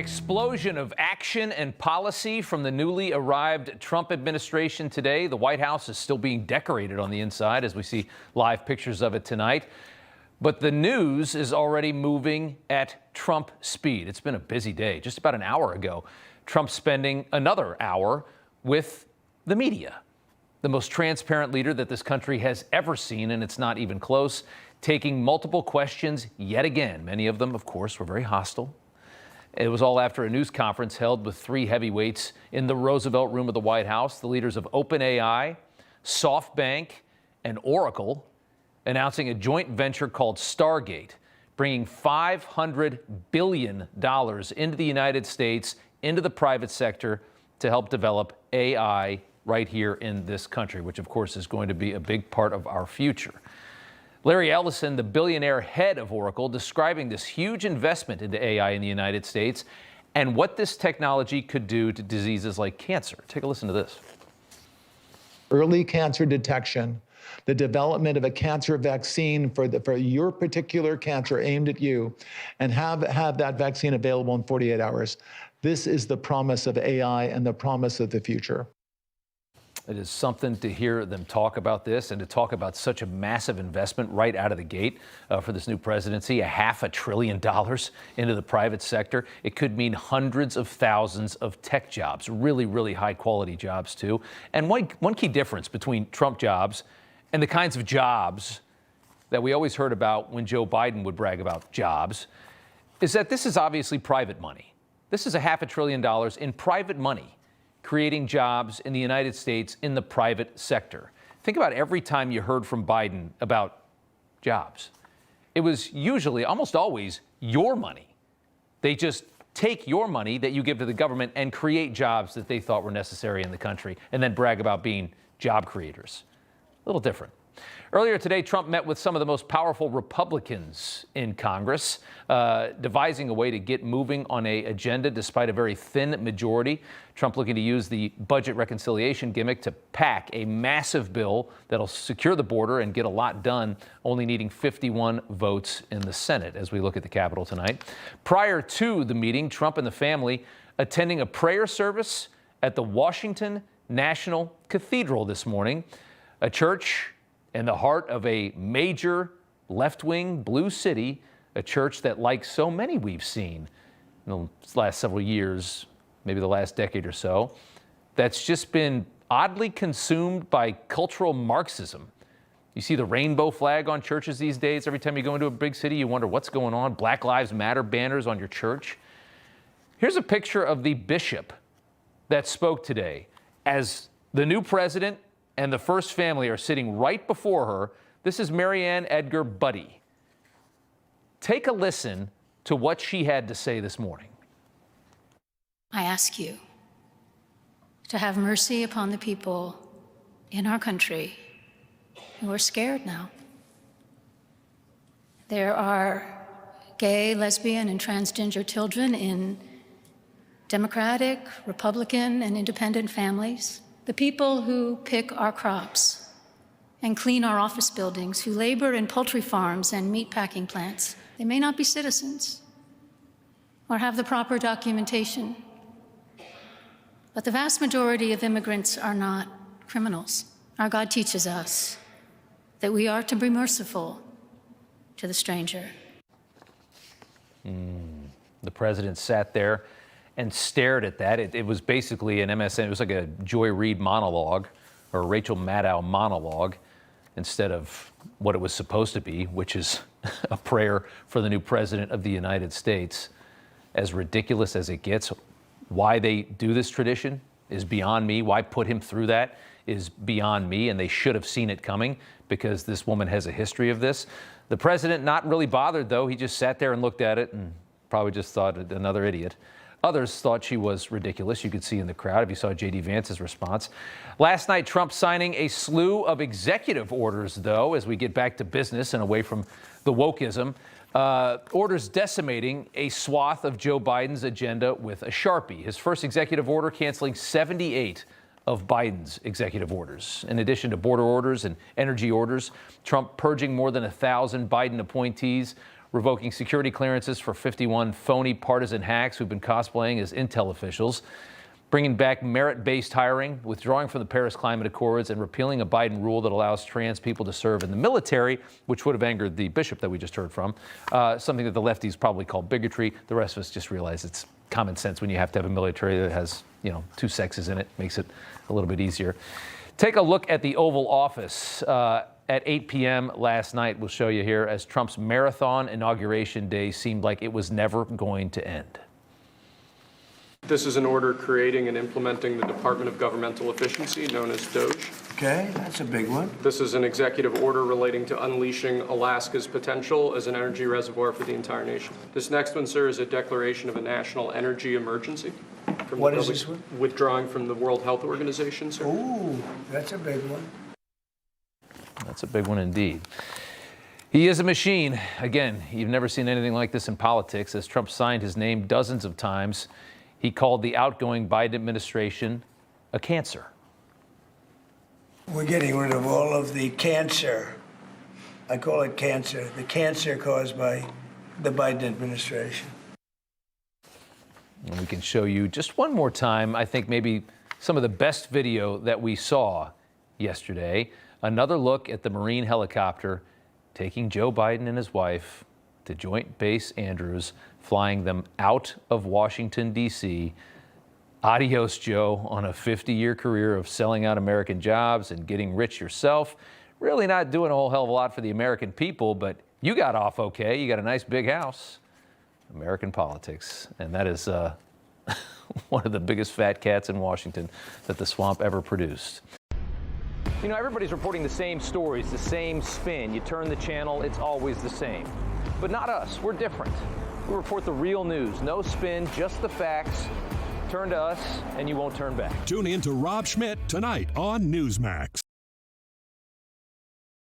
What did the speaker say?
explosion of action and policy from the newly arrived Trump administration today. The White House is still being decorated on the inside as we see live pictures of it tonight. But the news is already moving at Trump speed. It's been a busy day. Just about an hour ago, Trump spending another hour with the media. The most transparent leader that this country has ever seen, and it's not even close, taking multiple questions yet again. Many of them, of course, were very hostile. It was all after a news conference held with three heavyweights in the Roosevelt Room of the White House, the leaders of OpenAI, SoftBank, and Oracle, announcing a joint venture called Stargate, bringing $500 billion into the United States, into the private sector, to help develop AI right here in this country, which, of course, is going to be a big part of our future. Larry Ellison, the billionaire head of Oracle, describing this huge investment into AI in the United States and what this technology could do to diseases like cancer. Take a listen to this. Early cancer detection, the development of a cancer vaccine for your particular cancer aimed at you, and have that vaccine available in 48 hours. This is the promise of AI and the promise of the future. It is something to hear them talk about this and to talk about such a massive investment right out of the gate for this new presidency, $500 billion into the private sector. It could mean hundreds of thousands of tech jobs, really, really high quality jobs too. And one key difference between Trump jobs and the kinds of jobs that we always heard about when Joe Biden would brag about jobs is that this is obviously private money. This is $500 billion in private money, creating jobs in the United States in the private sector. Think about every time you heard from Biden about jobs. It was usually, almost always, your money. They just take your money that you give to the government and create jobs that they thought were necessary in the country and then brag about being job creators. A little different. Earlier today, Trump met with some of the most powerful Republicans in Congress, devising a way to get moving on an agenda despite a very thin majority. Trump looking to use the budget reconciliation gimmick to pack a massive bill that'll secure the border and get a lot done, only needing 51 votes in the Senate as we look at the Capitol tonight. Prior to the meeting, Trump and the family attending a prayer service at the Washington National Cathedral this morning, a church in the heart of a major left-wing blue city, a church that, like so many we've seen in the last several years, maybe the last decade or so, that's just been oddly consumed by cultural Marxism. You see the rainbow flag on churches these days. Every time you go into a big city, you wonder what's going on. Black Lives Matter banners on your church. Here's a picture of the bishop that spoke today as the new president and the first family are sitting right before her. This is Marianne Edgar Buddy. Take a listen to what she had to say this morning. I ask you to have mercy upon the people in our country who are scared now. There are gay, lesbian, and transgender children in Democratic, Republican, and independent families. The people who pick our crops and clean our office buildings, who labor in poultry farms and meat packing plants. They may not be citizens or have the proper documentation, but the vast majority of immigrants are not criminals. Our God teaches us that we are to be merciful to the stranger. The president sat there and stared at that. It was basically an MSN. It was like a Joy Reid monologue or a Rachel Maddow monologue instead of what it was supposed to be, which is a prayer for the new president of the United States. As ridiculous as it gets, why they do this tradition is beyond me. Why put him through that is beyond me, and they should have seen it coming because this woman has a history of this. The president not really bothered, though. He just sat there and looked at it and probably just thought another idiot. Others thought she was ridiculous. You could see in the crowd if you saw J.D. Vance's response. Last night, Trump signing a slew of executive orders, though, as we get back to business and away from the wokeism. Orders decimating a swath of Joe Biden's agenda with a Sharpie. His first executive order canceling 78 of Biden's executive orders. In addition to border orders and energy orders, Trump purging more than 1,000 Biden appointees, revoking security clearances for 51 phony partisan hacks who've been cosplaying as intel officials, bringing back merit-based hiring, withdrawing from the Paris Climate Accords, and repealing a Biden rule that allows trans people to serve in the military, which would have angered the bishop that we just heard from, something that the lefties probably call bigotry. The rest of us just realize it's common sense when you have to have a military that has, two sexes in it. Makes it a little bit easier. Take a look at the Oval Office at 8 p.m. last night. We'll show you here as Trump's marathon inauguration day seemed like it was never going to end. This is an order creating and implementing the Department of Governmental Efficiency, known as DOGE. Okay, that's a big one. This is an executive order relating to unleashing Alaska's potential as an energy reservoir for the entire nation. This next one, sir, is a declaration of a national energy emergency. What is this one? Withdrawing from the World Health Organization, sir. Ooh, that's a big one. That's a big one indeed. He is a machine. Again, you've never seen anything like this in politics. As Trump signed his name dozens of times, he called the outgoing Biden administration a cancer. We're getting rid of all of the cancer. I call it cancer. The cancer caused by the Biden administration. And we can show you just one more time, I think maybe some of the best video that we saw yesterday. Another look at the Marine helicopter taking Joe Biden and his wife to Joint Base Andrews, flying them out of Washington, D.C. Adios, Joe, on a 50-year career of selling out American jobs and getting rich yourself. Really not doing a whole hell of a lot for the American people, but you got off okay. You got a nice big house. American politics. And that is one of the biggest fat cats in Washington that the swamp ever produced. Everybody's reporting the same stories, the same spin. You turn the channel, it's always the same. But not us. We're different. We report the real news. No spin, just the facts. Turn to us, and you won't turn back. Tune in to Rob Schmitt Tonight on Newsmax.